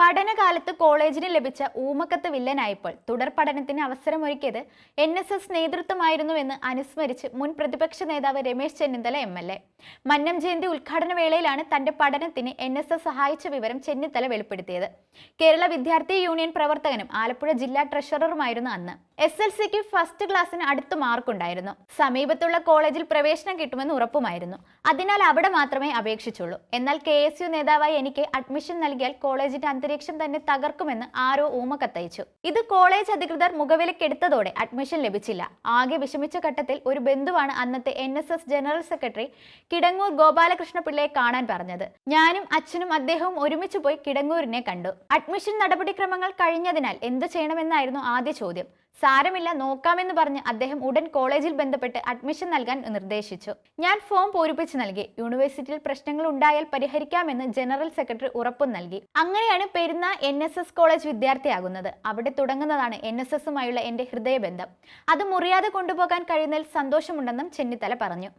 പഠനകാലത്ത് കോളേജിന് ലഭിച്ച ഊമക്കത്ത് വില്ലനായപ്പോൾ തുടർ പഠനത്തിന് അവസരമൊരുക്കിയത് NSS നേതൃത്വമായിരുന്നുവെന്ന് അനുസ്മരിച്ച് മുൻ പ്രതിപക്ഷ നേതാവ് രമേശ് ചെന്നിത്തല MLA. മന്നം ജയന്തി ഉദ്ഘാടന വേളയിലാണ് തന്റെ പഠനത്തിന് NSS സഹായിച്ച വിവരം ചെന്നിത്തല വെളിപ്പെടുത്തിയത്. കേരള വിദ്യാർത്ഥി യൂണിയൻ പ്രവർത്തകനും ആലപ്പുഴ ജില്ലാ ട്രഷററുമായിരുന്നു അന്ന്. SLCക്ക് ഫസ്റ്റ് ക്ലാസ്സിന് അടുത്ത് മാർക്കുണ്ടായിരുന്നു. സമീപത്തുള്ള കോളേജിൽ പ്രവേശനം കിട്ടുമെന്ന് ഉറപ്പുമായിരുന്നു. അതിനാൽ അവിടെ മാത്രമേ അപേക്ഷിച്ചുള്ളൂ. എന്നാൽ KSU നേതാവായി എനിക്ക് അഡ്മിഷൻ നൽകിയാൽ കോളേജിന്റെ അന്തരീക്ഷം തന്നെ തകർക്കുമെന്ന് ആരോ ഊമക്കത്തയച്ചു. ഇത് കോളേജ് അധികൃതർ മുഖവിലക്കെടുത്തതോടെ അഡ്മിഷൻ ലഭിച്ചില്ല. ആകെ വിഷമിച്ച ഘട്ടത്തിൽ ഒരു ബന്ധുവാണ് അന്നത്തെ NSS general secretary Kidangoor Gopalakrishna പിള്ളയെ കാണാൻ പറഞ്ഞത്. ഞാനും അച്ഛനും അദ്ദേഹവും ഒരുമിച്ച് പോയി കിടങ്ങൂരിനെ കണ്ടു. അഡ്മിഷൻ നടപടിക്രമങ്ങൾ കഴിഞ്ഞതിനാൽ എന്ത് ചെയ്യണമെന്നായിരുന്നു ആദ്യ ചോദ്യം. സാരമില്ല, നോക്കാമെന്ന് പറഞ്ഞ് അദ്ദേഹം ഉടൻ കോളേജിൽ ബന്ധപ്പെട്ട് അഡ്മിഷൻ നൽകാൻ നിർദ്ദേശിച്ചു. ഞാൻ ഫോം പൂരിപ്പിച്ച് നൽകി. യൂണിവേഴ്സിറ്റിയിൽ പ്രശ്നങ്ങൾ ഉണ്ടായാൽ പരിഹരിക്കാമെന്ന് ജനറൽ സെക്രട്ടറി ഉറപ്പും നൽകി. അങ്ങനെയാണ് പെരുന്ന NSS കോളേജ് വിദ്യാർത്ഥിയാകുന്നത്. അവിടെ തുടങ്ങുന്നതാണ് NSSുമായുള്ള എന്റെ ഹൃദയബന്ധം. അത് മുറിയാതെ കൊണ്ടുപോകാൻ കഴിയുന്നതിൽ സന്തോഷമുണ്ടെന്നും ചെന്നിത്തല പറഞ്ഞു.